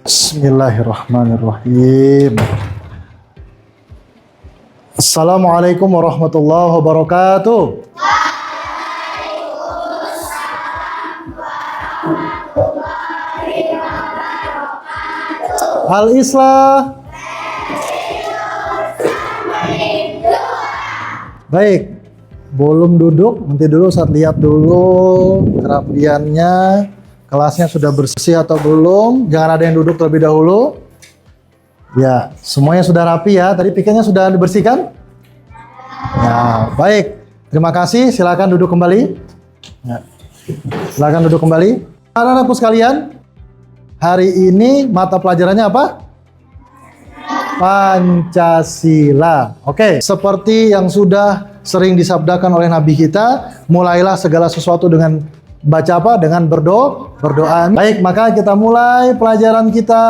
Bismillahirrahmanirrahim. Assalamualaikum warahmatullahi wabarakatuh. Al-Islah. Baik, belum duduk, nanti dulu saat lihat dulu kerapiannya. Kelasnya sudah bersih atau belum? Jangan ada yang duduk terlebih dahulu. Ya, semuanya sudah rapi ya. Tadi pikirnya sudah dibersihkan? Ya, baik. Terima kasih. Silakan duduk kembali. Ya. Silakan duduk kembali. Anak-anakku sekalian, hari ini mata pelajarannya apa? Pancasila. Oke, seperti yang sudah sering disabdakan oleh Nabi kita, mulailah segala sesuatu dengan baca apa? Dengan berdoa. Baik, maka kita mulai pelajaran kita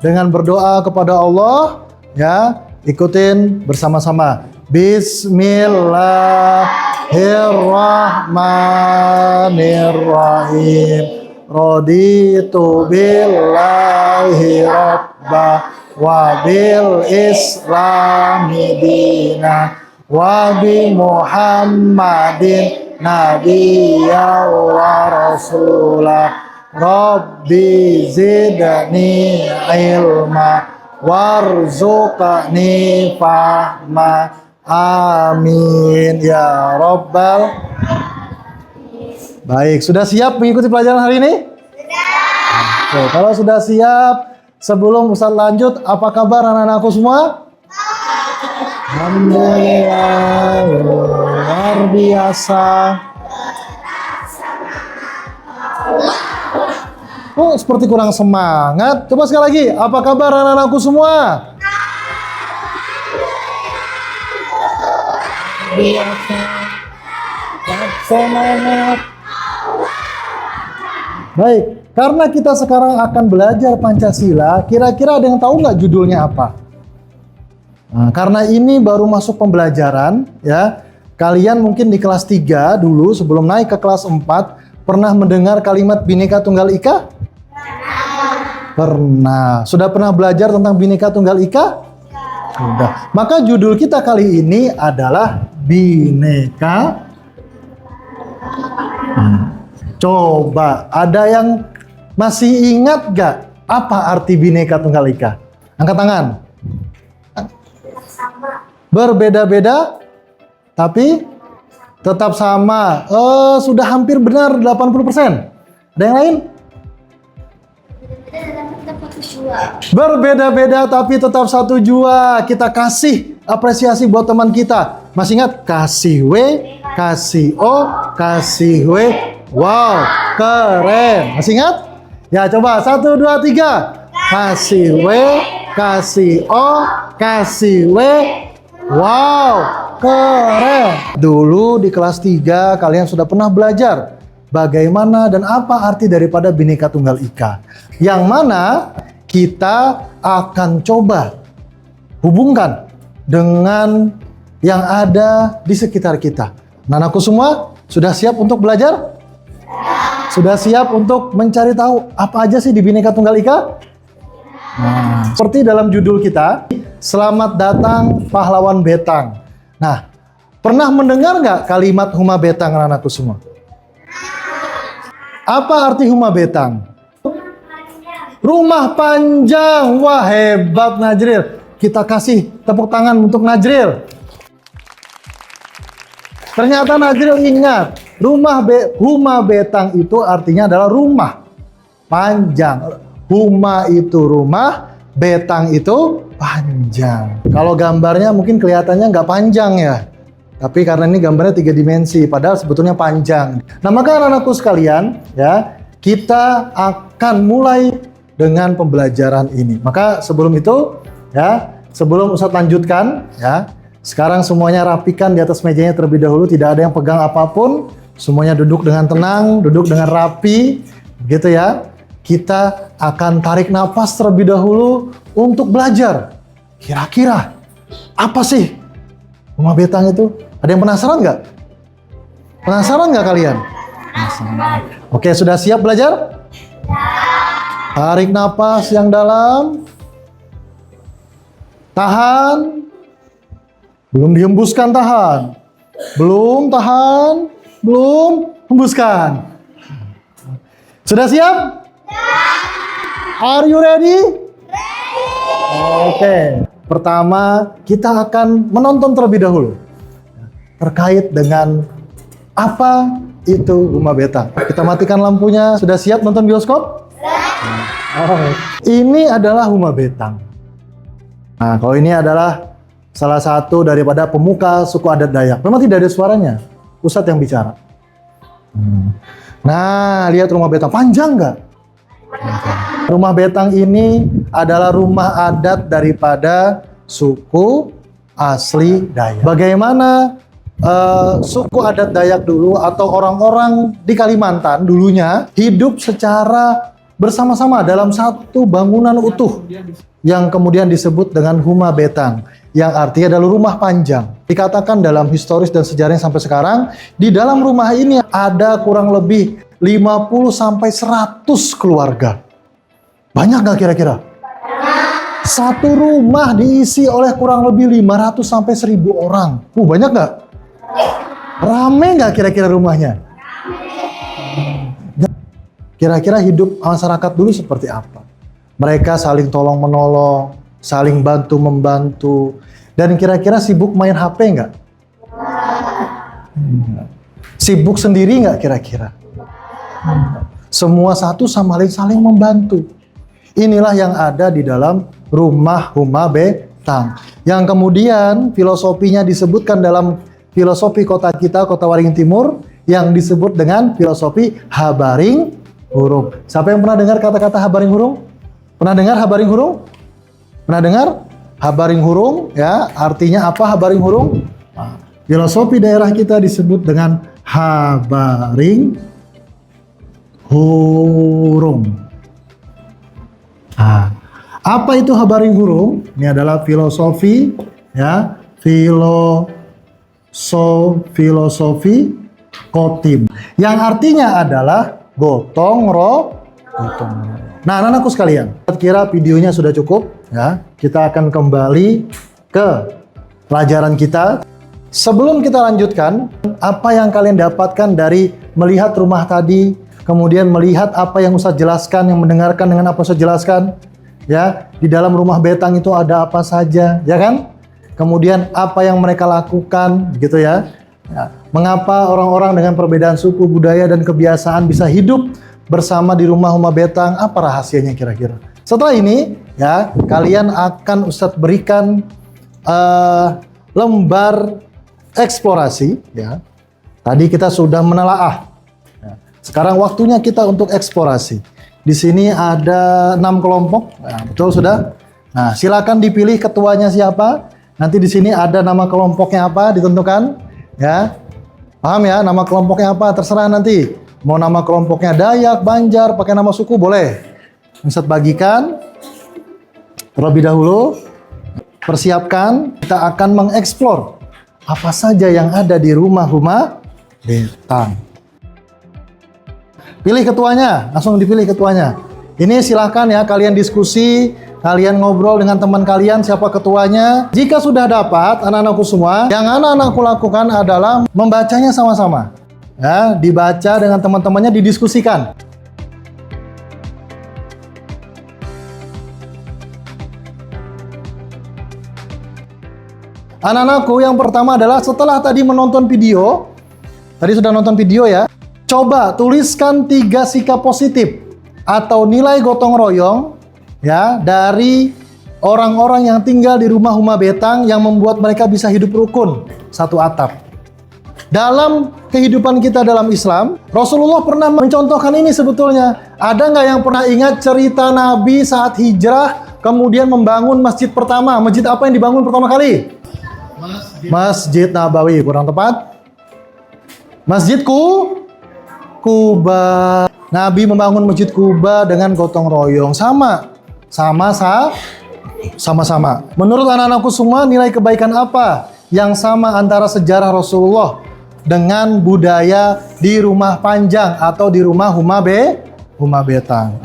dengan berdoa kepada Allah. Ya, ikutin bersama-sama. Bismillahirrahmanirrahim. Raditu billahi rabba wa bil islami dina wa bi Muhammadin nabiyya wa rasulah. Rabbi zidni ilma warzuqni fahma. Amin ya rabbal. Baik, sudah siap mengikuti pelajaran hari ini? Sudah. Oke, kalau sudah siap, sebelum Ustaz lanjut, apa kabar anak-anakku semua? Alhamdulillah, luar biasa. Oh, seperti kurang semangat. Coba sekali lagi, apa kabar anak-anakku semua? Biasa. Semangat. Baik, karena kita sekarang akan belajar Pancasila, kira-kira ada yang tahu nggak judulnya apa? Nah, karena ini baru masuk pembelajaran, ya, kalian mungkin di kelas 3 dulu sebelum naik ke kelas 4 pernah mendengar kalimat Bhinneka Tunggal Ika? Pernah. Sudah pernah belajar tentang Bhinneka Tunggal Ika? Sudah. Maka judul kita kali ini adalah Bhinneka. Coba, ada yang masih ingat gak apa arti Bhinneka Tunggal Ika? Angkat tangan. Berbeda-beda, tapi tetap sama. Sudah hampir benar 80%. Ada yang lain? Berbeda-beda tapi tetap satu jua. Kita kasih apresiasi buat teman kita. Masih ingat? Kasih W, kasih O, kasih W. Wow, keren. Masih ingat? Ya, coba 1, 2, 3. Kasih W, kasih O, kasih W. Wow, keren. Dulu di kelas 3 kalian sudah pernah belajar bagaimana dan apa arti daripada Bhinneka Tunggal Ika. Yang mana kita akan coba hubungkan dengan yang ada di sekitar kita. Nah, anakku semua sudah siap untuk belajar? Sudah siap untuk mencari tahu apa aja sih di Bhinneka Tunggal Ika? Nah, seperti dalam judul kita, Selamat Datang Pahlawan Betang. Nah, pernah mendengar nggak kalimat Huma Betang anak-anakku semua? Apa arti Huma Betang? Rumah panjang. Wah, hebat Najril. Kita kasih tepuk tangan untuk Najril. Ternyata Najril ingat, Huma Betang itu artinya adalah rumah panjang. Huma itu rumah, betang itu panjang. Kalau gambarnya mungkin kelihatannya nggak panjang ya. Tapi karena ini gambarnya 3 dimensi, padahal sebetulnya panjang. Nah, maka anak-anakku sekalian, ya, kita akan mulai dengan pembelajaran ini. Maka sebelum itu, ya, sebelum Ustadz lanjutkan, ya, sekarang semuanya rapikan di atas mejanya terlebih dahulu. Tidak ada yang pegang apapun. Semuanya duduk dengan tenang, duduk dengan rapi, gitu ya. Kita akan tarik nafas terlebih dahulu untuk belajar. Kira-kira apa sih Huma Betang itu? Ada yang penasaran nggak? Penasaran nggak kalian? Penasaran. Oke, sudah siap belajar? Tarik napas yang dalam. Tahan. Belum dihembuskan, tahan. Belum, tahan. Belum, hembuskan. Sudah siap? Are you ready? Oke. Pertama, kita akan menonton terlebih dahulu terkait dengan apa itu rumah betang. Kita matikan lampunya. Sudah siap nonton bioskop? Ini adalah rumah betang. Nah, kalau ini adalah salah satu daripada pemuka suku adat Dayak. Memang tidak ada suaranya, Ustadz yang bicara. Nah, lihat rumah betang, panjang nggak? Rumah betang ini adalah rumah adat daripada suku asli Dayak. Bagaimana suku adat Dayak dulu atau orang-orang di Kalimantan dulunya hidup secara bersama-sama dalam satu bangunan utuh yang kemudian disebut dengan rumah betang, yang artinya adalah rumah panjang. Dikatakan dalam historis dan sejarahnya sampai sekarang, di dalam rumah ini ada kurang lebih 50 sampai 100 keluarga. Banyak nggak kira-kira? Satu rumah diisi oleh kurang lebih 500 sampai 1000 orang. Banyak nggak? Rame nggak kira-kira rumahnya? Kira-kira hidup masyarakat dulu seperti apa? Mereka saling tolong-menolong, saling bantu-membantu. Dan kira-kira sibuk main HP nggak? Sibuk sendiri nggak kira-kira? Semua satu sama lain saling membantu. Inilah yang ada di dalam rumah betang. Yang kemudian filosofinya disebutkan dalam filosofi kota kita, Kota Waringin Timur, yang disebut dengan filosofi Habaring Hurung. Siapa yang pernah dengar kata-kata Habaring Hurung? Pernah dengar Habaring Hurung? Pernah dengar? Habaring Hurung, ya, artinya apa Habaring Hurung? Nah, filosofi daerah kita disebut dengan Habaring Hurung. Nah, apa itu Habaring Hurung? Ini adalah filosofi, ya, filosofi Kotim, yang artinya adalah gotong royong. Nah, anak-anakku sekalian, kira videonya sudah cukup, ya. Kita akan kembali ke pelajaran kita. Sebelum kita lanjutkan, apa yang kalian dapatkan dari melihat rumah tadi, kemudian melihat apa yang Ustadz jelaskan, yang mendengarkan dengan apa Ustadz jelaskan, ya, di dalam rumah betang itu ada apa saja, ya kan? Kemudian apa yang mereka lakukan, gitu ya. Ya, mengapa orang-orang dengan perbedaan suku, budaya, dan kebiasaan bisa hidup bersama di rumah betang? Apa rahasianya kira-kira? Setelah ini, ya, kalian akan Ustadz berikan lembar eksplorasi. Ya, tadi kita sudah menelaah. Ya, sekarang waktunya kita untuk eksplorasi. Di sini ada 6 kelompok. Nah, betul sudah. Nah, silakan dipilih ketuanya siapa. Nanti di sini ada nama kelompoknya apa ditentukan. Ya, paham ya? Nama kelompoknya apa terserah nanti. Mau nama kelompoknya Dayak, Banjar, pakai nama suku boleh. Ustadz bagikan terlebih dahulu. Persiapkan, kita akan mengeksplor apa saja yang ada di rumah betang. Pilih ketuanya, langsung dipilih ketuanya. Ini silahkan ya, kalian diskusi, kalian ngobrol dengan teman kalian siapa ketuanya. Jika sudah dapat anak-anakku semua, yang anak-anakku lakukan adalah membacanya sama-sama. Ya, dibaca dengan teman-temannya, didiskusikan. Anak-anakku, yang pertama adalah setelah tadi menonton video, tadi sudah nonton video ya, coba tuliskan 3 sikap positif atau nilai gotong royong, ya, dari orang-orang yang tinggal di rumah betang yang membuat mereka bisa hidup rukun satu atap. Dalam kehidupan kita dalam Islam, Rasulullah pernah mencontohkan ini sebetulnya. Ada nggak yang pernah ingat cerita Nabi saat hijrah kemudian membangun masjid pertama? Masjid apa yang dibangun pertama kali? Masjid Nabawi, kurang tepat. Masjid Kuba. Nabi membangun Masjid Kuba dengan gotong royong. Sama-sama. Menurut anak-anakku semua, nilai kebaikan apa yang sama antara sejarah Rasulullah dengan budaya di rumah panjang atau di rumah betang?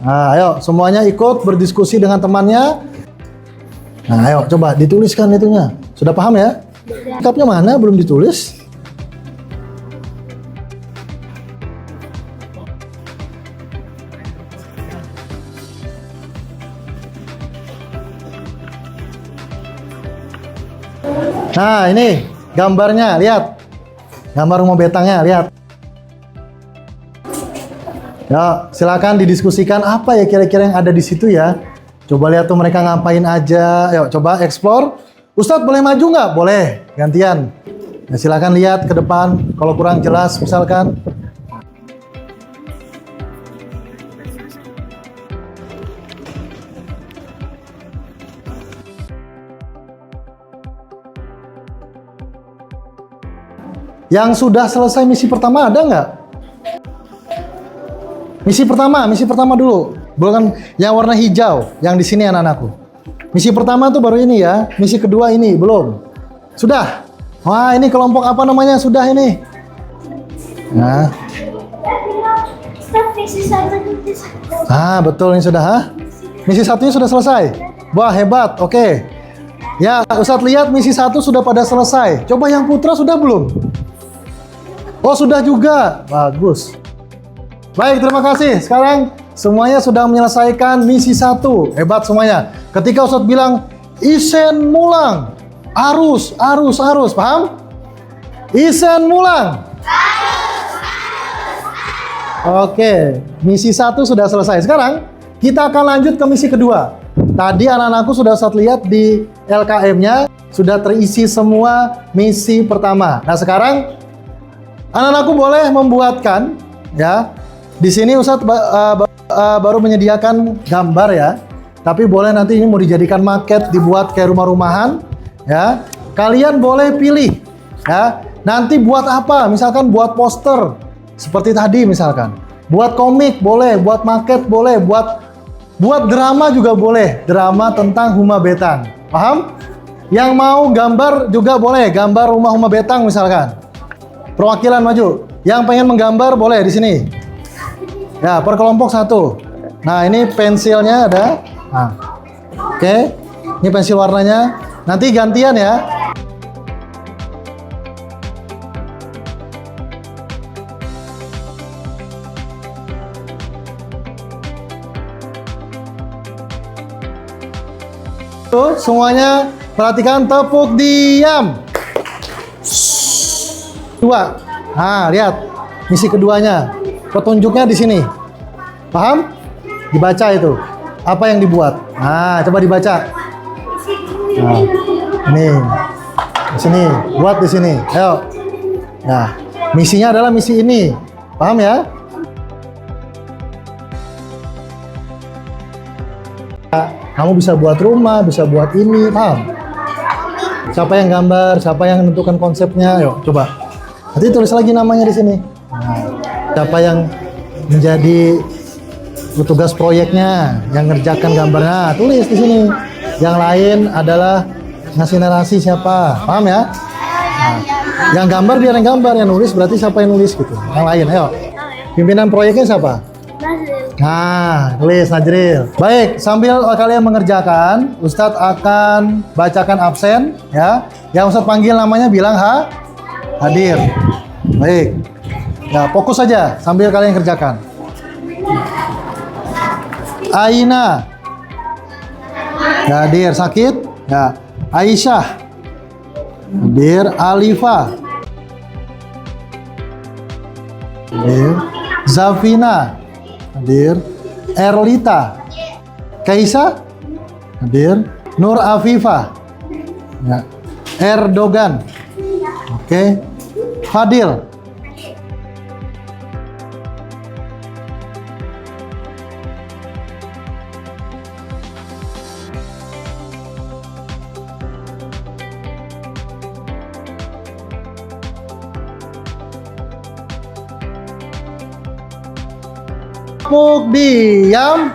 Nah, ayo semuanya ikut berdiskusi dengan temannya. Nah, ayo coba dituliskan itunya. Sudah paham ya? Sikapnya mana? Belum ditulis. Nah, ini gambarnya, lihat. Gambar rumah betangnya, lihat. Ya, silakan didiskusikan apa ya kira-kira yang ada di situ ya. Coba lihat tuh mereka ngapain aja. Yuk, coba explore. Ustadz boleh maju nggak? Boleh, gantian. Ya, silakan lihat ke depan. Kalau kurang jelas, misalkan. Yang sudah selesai misi pertama ada nggak? Misi pertama dulu. Bukan yang warna hijau, yang di sini anak-anakku. Misi pertama tuh baru ini ya. Misi kedua ini belum. Sudah. Wah, ini kelompok apa namanya? Sudah ini. Nah. Betul ini sudah. Misi satunya sudah selesai. Wah, hebat. Oke. Ya, Ustadz lihat misi 1 sudah pada selesai. Coba yang putra sudah belum? Oh, sudah juga. Bagus. Baik, terima kasih. Sekarang semuanya sudah menyelesaikan misi 1. Hebat semuanya. Ketika Ustadz bilang, Isen mulang. Arus. Paham? Isen mulang. Oke, misi 1 sudah selesai. Sekarang kita akan lanjut ke misi kedua. Tadi anak-anakku sudah Ustadz lihat di LKM-nya. Sudah terisi semua misi pertama. Nah, sekarang anak-anakku boleh membuatkan, ya. Di sini Ustadz baru menyediakan gambar ya, tapi boleh nanti ini mau dijadikan maket, dibuat kayak rumah-rumahan, ya. Kalian boleh pilih, ya. Nanti buat apa? Misalkan buat poster, seperti tadi misalkan. Buat komik boleh, buat maket boleh, buat drama juga boleh, drama tentang Huma Betang. Paham? Yang mau gambar juga boleh, gambar rumah Huma Betang misalkan. Perwakilan maju. Yang pengen menggambar boleh di sini. Ya, per kelompok 1. Nah, ini pensilnya ada. Nah. Oke. Ini pensil warnanya. Nanti gantian ya. Tuh, semuanya perhatikan, tepuk diam. 2. Nah, lihat. Misi keduanya. Petunjuknya di sini. Paham? Dibaca itu. Apa yang dibuat? Nah, coba dibaca. Nah, ini. Di sini. Buat di sini. Ayo. Nah, misinya adalah misi ini. Paham ya? Kamu bisa buat rumah, bisa buat ini. Paham? Siapa yang gambar, siapa yang menentukan konsepnya. Ayo, coba. Nanti tulis lagi namanya di sini. Nah, siapa yang menjadi petugas proyeknya, yang ngerjakan gambarnya, tulis di sini. Yang lain adalah ngasih narasi siapa, paham ya? Nah, yang gambar dia yang gambar, yang nulis berarti siapa yang nulis gitu. Yang lain, ayo. Pimpinan proyeknya siapa? Nah, tulis Najril. Baik, sambil kalian mengerjakan, Ustadz akan bacakan absen, ya. Yang Ustadz panggil namanya bilang hadir. Baik. Ya, fokus saja sambil kalian kerjakan. Aina. Ya, hadir. Sakit? Ya. Aisyah. Hadir. Alifa. Hadir. Zafina. Hadir. Erlita. Kaisa. Hadir. Nur Afifah. Ya. Erdogan. Oke. Fadil. Tepuk diam.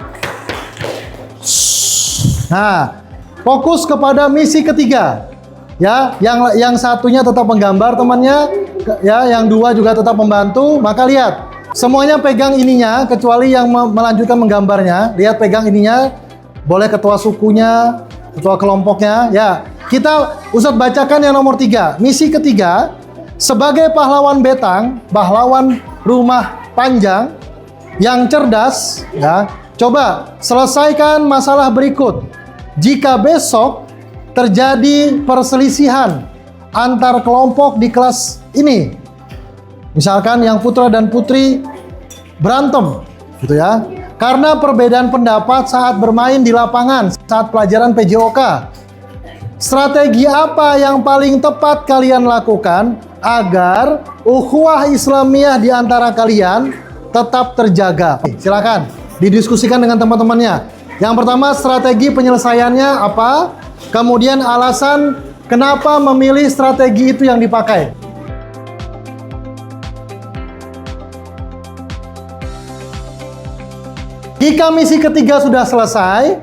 Nah, fokus kepada misi ketiga. Ya, yang satunya tetap menggambar temannya, ya, yang 2 juga tetap membantu. Maka lihat, Semuanya pegang ininya, kecuali yang melanjutkan menggambarnya. Lihat pegang ininya, boleh ketua sukunya, ketua kelompoknya. Ya, Ustadz bacakan yang nomor 3. Misi ketiga, sebagai pahlawan betang, pahlawan rumah panjang yang cerdas, ya, coba selesaikan masalah berikut. Jika besok terjadi perselisihan antar kelompok di kelas ini, misalkan yang putra dan putri berantem, gitu ya, karena perbedaan pendapat saat bermain di lapangan saat pelajaran PJOK. Strategi apa yang paling tepat kalian lakukan agar ukhuwah Islamiyah di antara kalian tetap terjaga? Silakan didiskusikan dengan teman-temannya. Yang pertama, strategi penyelesaiannya apa? Kemudian alasan kenapa memilih strategi itu yang dipakai. Jika misi ketiga sudah selesai,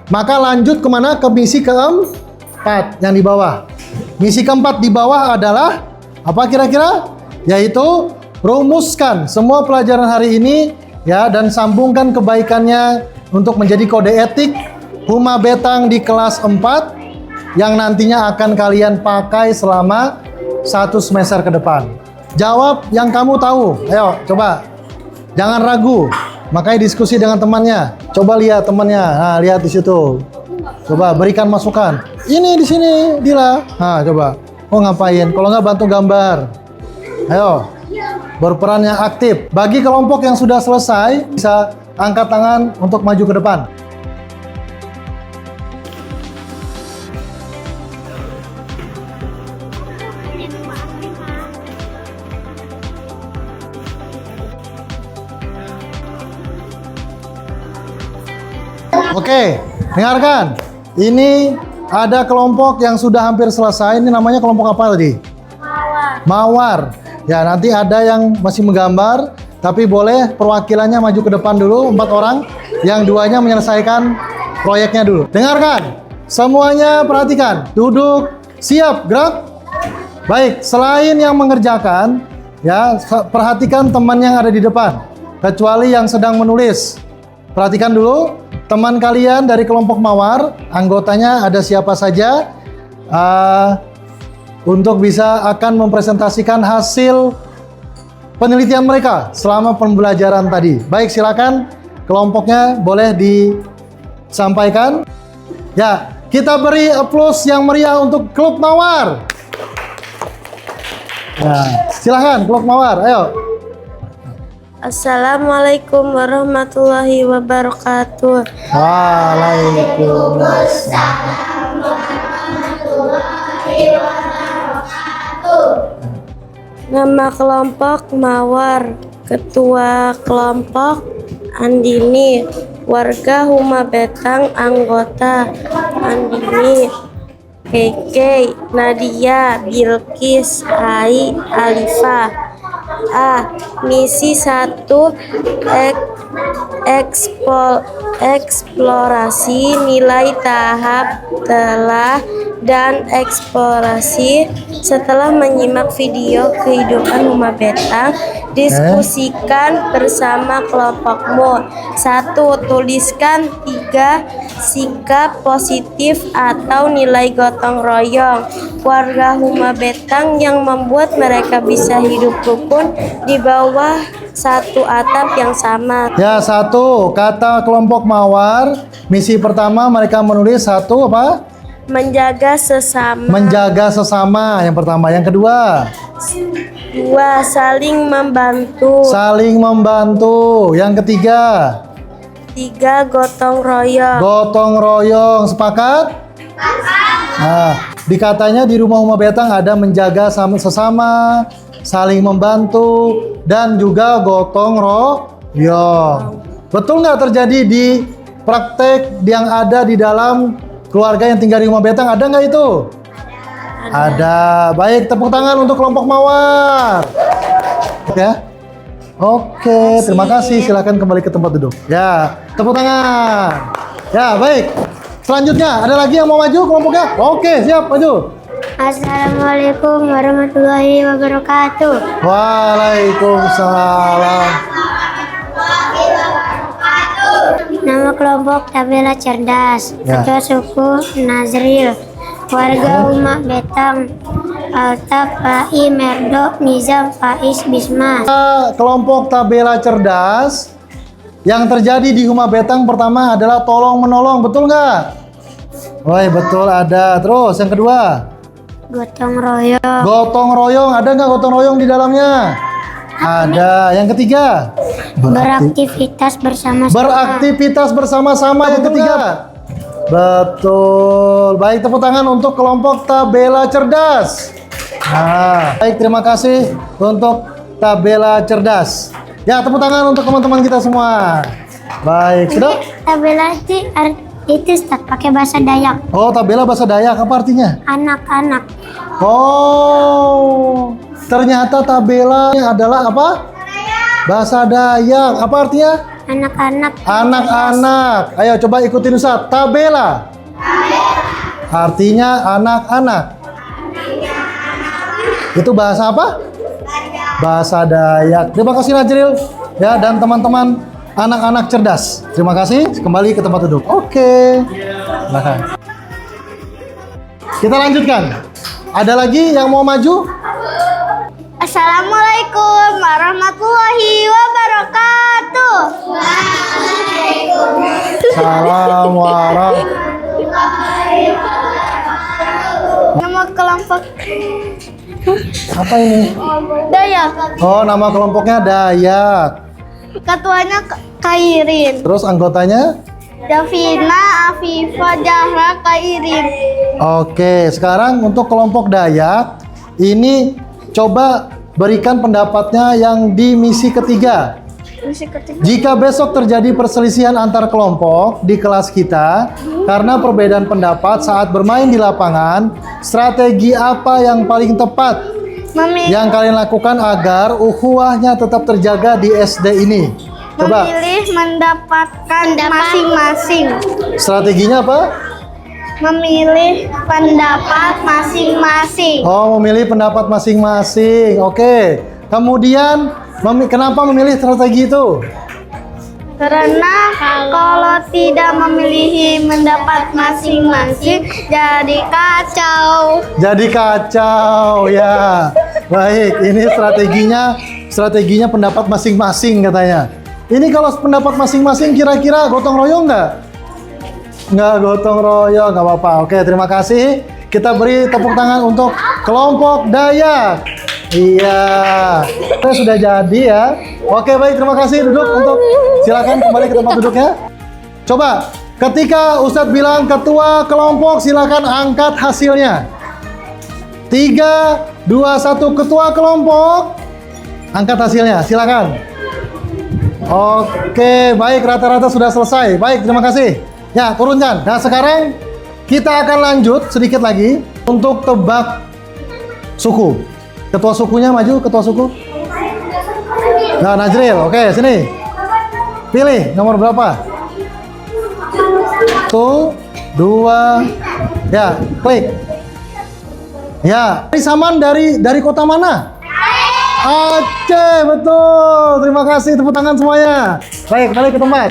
maka lanjut kemana? Ke misi keempat yang di bawah. Misi keempat di bawah adalah apa kira-kira? Yaitu rumuskan semua pelajaran hari ini, ya, dan sambungkan kebaikannya untuk menjadi kode etik Huma Betang di kelas 4 yang nantinya akan kalian pakai selama 1 semester ke depan. Jawab yang kamu tahu. Ayo, coba. Jangan ragu. Makanya diskusi dengan temannya. Coba lihat temannya. Nah, lihat di situ. Coba berikan masukan. Ini di sini, Dila. Nah, coba. Oh, ngapain? Kalau nggak bantu gambar. Ayo. Berperan yang aktif. Bagi kelompok yang sudah selesai, bisa angkat tangan untuk maju ke depan. Oke, dengarkan. Ini ada kelompok yang sudah hampir selesai. Ini namanya kelompok apa tadi? Mawar. Ya, nanti ada yang masih menggambar, tapi boleh perwakilannya maju ke depan dulu, 4 orang. Yang 2-nya menyelesaikan proyeknya dulu. Dengarkan. Semuanya perhatikan. Duduk, siap, gerak. Baik, selain yang mengerjakan, ya, perhatikan teman yang ada di depan. Kecuali yang sedang menulis. Perhatikan dulu. Teman kalian dari kelompok Mawar, anggotanya ada siapa saja, untuk bisa akan mempresentasikan hasil penelitian mereka selama pembelajaran tadi. Baik, silakan kelompoknya boleh disampaikan. Ya, kita beri aplaus yang meriah untuk klub Mawar. Nah, silakan klub Mawar, ayo. Assalamualaikum warahmatullahi wabarakatuh. Waalaikumsalam warahmatullahi wabarakatuh. Nama kelompok Mawar. Ketua kelompok Andini. Warga Huma Betang. Anggota Andini, Keke, Nadia, Bilkis, Ai, Alifah. A. Misi 1, eksplorasi nilai tahap telah dan eksplorasi. Setelah menyimak video kehidupan Huma Betang, diskusikan bersama kelompokmu. 1. Tuliskan 3 sikap positif atau nilai gotong royong warga Huma Betang yang membuat mereka bisa hidup rukun di bawah satu atap yang sama. Ya, 1 kata kelompok Mawar. Misi pertama mereka menulis 1 apa? Menjaga sesama. Menjaga sesama yang pertama. Yang kedua? 2. Saling membantu. Saling membantu. Yang ketiga? 3. Gotong royong. Gotong royong. Sepakat? Nah, di katanya di rumah Huma Betang ada menjaga sesama, saling membantu, dan juga gotong royong. Betul nggak terjadi di praktek yang ada di dalam keluarga yang tinggal di Huma Betang? Ada nggak itu? Ada. Baik, tepuk tangan untuk kelompok Mawar. Ya. Oke, terima kasih. Silakan kembali ke tempat duduk. Ya, tepuk tangan. Ya, baik. Selanjutnya, ada lagi yang mau maju kelompoknya? Oke, siap, maju. Assalamualaikum warahmatullahi wabarakatuh. Waalaikumsalam. Nama kelompok Tabela Cerdas. Ya. Ketua suku Nazril. Warga Umah Betang. Altaf, Pai, Merdo, Nizam, Faiz, Bisma. Kelompok Tabela Cerdas yang terjadi di Huma Betang pertama adalah tolong menolong, betul nggak? Woi, betul ada. Terus yang kedua, Gotong royong. gotong royong, ada nggak gotong royong di dalamnya? Ada. Yang ketiga, Beraktivitas bersama-sama. beraktivitas bersama-sama. Yang ketiga, betul. Baik, tepuk tangan untuk kelompok Tabela Cerdas. Nah, baik, terima kasih untuk Tabela Cerdas. Ya, tepuk tangan untuk teman-teman kita semua. Baik, sudah? Tabela itu Ustaz, pakai bahasa Dayak. Oh, tabela bahasa Dayak, apa artinya? Anak-anak. Oh, ternyata tabela adalah apa? Bahasa Dayak. Apa artinya? Anak-anak. Anak-anak. Ayo coba ikutin Ustaz. Tabela. Artinya anak-anak. Itu bahasa apa? Bahasa Dayak. Terima kasih Najril ya dan teman-teman anak-anak cerdas. Terima kasih. Kembali ke tempat duduk. Oke. Silakan. Kita lanjutkan. Ada lagi yang mau maju? Assalamualaikum warahmatullahi wabarakatuh. Salam warahmatullahi. Nama kelompok Apa ini? Dayak. Oh, nama kelompoknya Dayak. Ketuanya Kairin. Terus anggotanya? Davina, Afifah, Zahra, Kairin. Oke, sekarang untuk kelompok Dayak, ini coba berikan pendapatnya yang di misi ketiga. Misi ketiga. Jika besok terjadi perselisihan antar kelompok di kelas kita karena perbedaan pendapat saat bermain di lapangan, strategi apa yang paling tepat yang kalian lakukan agar ukhuwahnya tetap terjaga di SD ini? Coba. Memilih mendapatkan masing-masing. Strateginya apa? Memilih pendapat masing-masing. Oh, memilih pendapat masing-masing. Oke. Kemudian, kenapa memilih strategi itu? Karena kalau tidak memilih pendapat masing-masing jadi kacau. Jadi kacau ya. Baik, ini strateginya pendapat masing-masing katanya. Ini kalau pendapat masing-masing kira-kira gotong royong nggak? Nggak gotong royong, nggak apa-apa. Oke, terima kasih. Kita beri tepuk tangan untuk kelompok Dayak. Iya, kita sudah jadi ya. Oke, baik, terima kasih. Duduk untuk silakan kembali ke tempat duduknya. Coba, ketika Ustadz bilang ketua kelompok, silakan angkat hasilnya. 3, 2, 1, ketua kelompok. Angkat hasilnya, silakan. Oke, baik, rata-rata sudah selesai. Baik, terima kasih. Ya, turunkan. Nah, sekarang kita akan lanjut sedikit lagi untuk tebak suku. Ketua sukunya maju, ketua suku. Nah, Najril, oke, sini. Pilih nomor berapa? 1, 2, ya, klik. Ya, ini Saman dari kota mana? Aceh, betul. Terima kasih, tepuk tangan semuanya. Baik, balik ke tempat.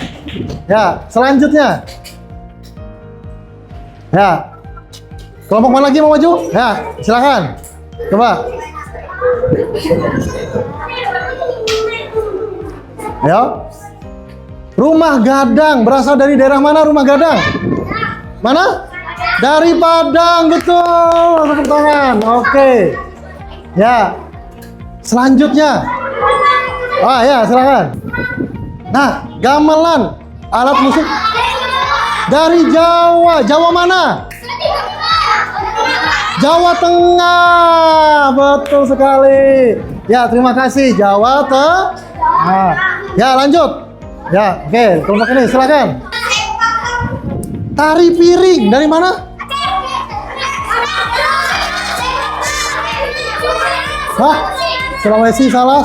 Ya, selanjutnya. Ya. Kelompok mana lagi mau maju? Ya, silakan. Coba. Ya. Rumah Gadang, berasal dari daerah mana Rumah Gadang? Mana? Dari Padang, betul. Tepuk tangan. Oke. Ya. Selanjutnya. Ah ya, silakan. Nah, gamelan, alat musik dari Jawa. Jawa mana? Jawa Tengah. Betul sekali. Ya, terima kasih. Jawa Tengah. Ya, lanjut. Ya, oke. Kelompok ini silakan. Tari piring dari mana? Hah? Sulawesi salah.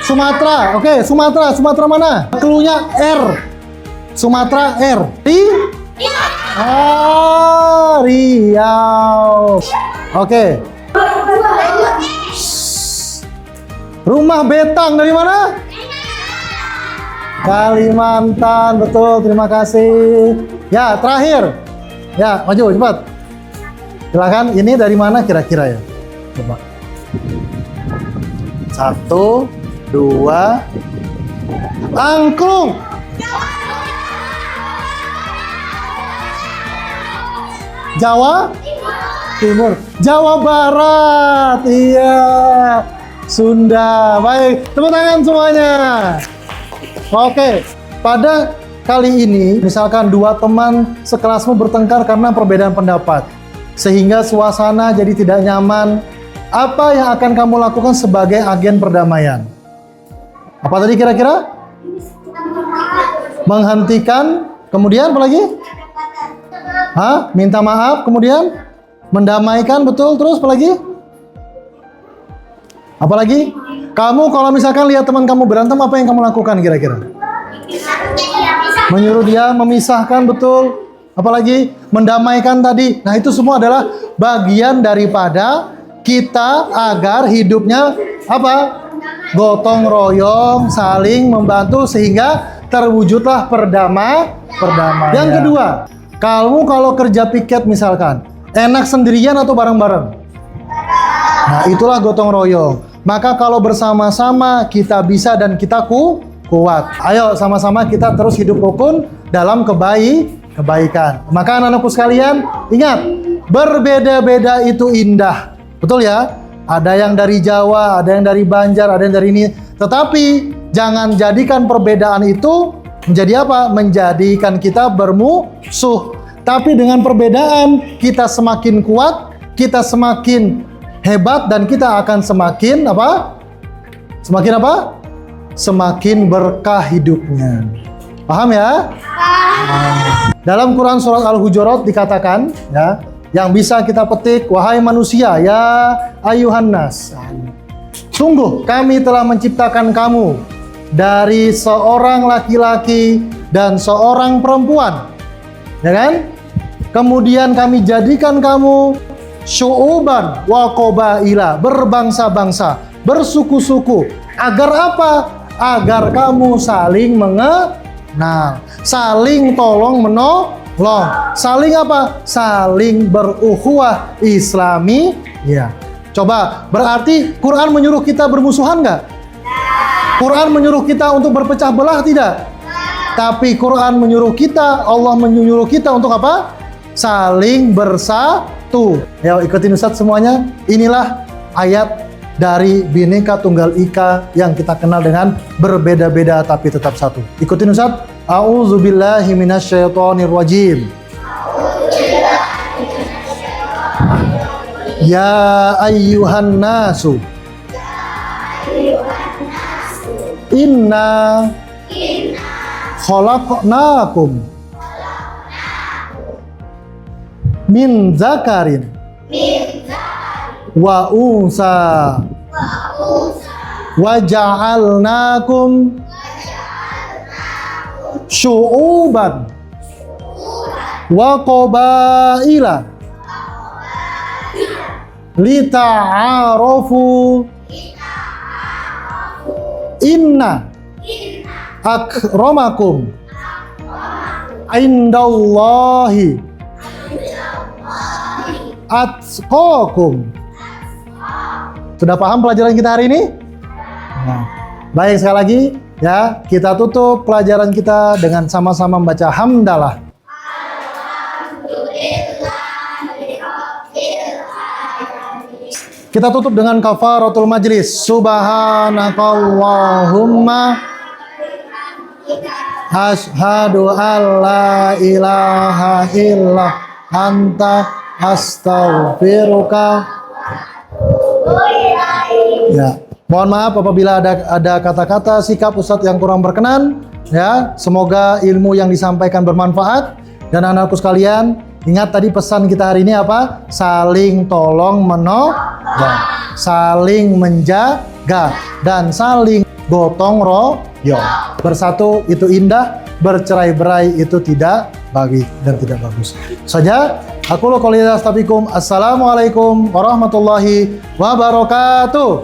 Sumatera. Oke, Sumatera. Sumatera mana? Keluarnya R. Sumatera R. Riau. Oke. Rumah betang dari mana? Kalimantan, betul. Terima kasih. Ya, terakhir. Ya, maju cepat. Silakan. Ini dari mana kira-kira ya? Coba. 1, 2. Angklung. Jawa Timur. Jawa Barat. Iya. Sunda. Baik, tepuk tangan semuanya. Oke, pada kali ini misalkan dua teman sekelasmu bertengkar karena perbedaan pendapat, sehingga suasana jadi tidak nyaman. Apa yang akan kamu lakukan sebagai agen perdamaian? Apa tadi kira-kira? Menghentikan, kemudian apa lagi? Hah? Minta maaf, kemudian mendamaikan, betul. Terus apa lagi? Apalagi? Kamu kalau misalkan lihat teman kamu berantem, apa yang kamu lakukan kira-kira? Menyuruh dia, memisahkan, betul. Apalagi? Mendamaikan tadi. Nah, itu semua adalah bagian daripada kita agar hidupnya apa? Gotong royong, saling membantu sehingga terwujudlah perdamaian. Yang kedua, kamu kalau kerja piket misalkan, enak sendirian atau bareng-bareng? Nah, itulah gotong royong. Maka kalau bersama-sama kita bisa dan kita kuat. Ayo sama-sama kita terus hidup rukun dalam kebaikan. Maka anak-anakku sekalian, ingat, berbeda-beda itu indah. Betul ya? Ada yang dari Jawa, ada yang dari Banjar, ada yang dari ini. Tetapi jangan jadikan perbedaan itu menjadi apa? Menjadikan kita bermusuh. Tapi dengan perbedaan kita semakin kuat, kita semakin hebat, dan kita akan semakin apa? Semakin apa? Semakin berkah hidupnya. Paham ya? Paham. Dalam Quran surat Al-Hujurat dikatakan, ya, yang bisa kita petik, wahai manusia, ya ayuhan nas. Sungguh kami telah menciptakan kamu dari seorang laki-laki dan seorang perempuan. Ya kan? Kemudian kami jadikan kamu syu'uban wa qabaila, berbangsa-bangsa, bersuku-suku. Agar apa? Agar kamu saling mengenal, saling tolong menolong, saling apa? Saling berukhuwah Islami. Ya. Coba, berarti Quran menyuruh kita bermusuhan nggak? Quran menyuruh kita untuk berpecah belah tidak? Tapi Quran menyuruh kita, Allah menyuruh kita untuk apa? Saling bersatu. Ya, ikutin Ustadz semuanya. Inilah ayat dari Bhinneka Tunggal Ika yang kita kenal dengan berbeda-beda tapi tetap satu. Ikutin Ustadz. A'udzubillahi minasyaitonirrajim. Ya ayyuhan nasu. Inna khalaqnakum min zakarin wa unsa wa ja'alnakum syu'uban wa qabaila lita'arafu inna akramakum indallahi atqakum. Sudah paham pelajaran kita hari ini? Nah, baik, sekali lagi ya, kita tutup pelajaran kita dengan sama-sama membaca hamdalah. Kita tutup dengan kafaratul majlis. Subhanakallahumma asyhadu alla ilaha illa anta astaghfiruka. Ya, mohon maaf apabila ada kata-kata sikap Ustadz yang kurang berkenan. Ya, semoga ilmu yang disampaikan bermanfaat. Dan anak-anakku sekalian, ingat tadi pesan kita hari ini apa? Saling tolong menolong, saling menjaga, dan saling gotong royong. Bersatu itu indah, bercerai-berai itu tidak baik dan tidak bagus. Saja, aku lo qouli hadza, assalamualaikum warahmatullahi wabarakatuh.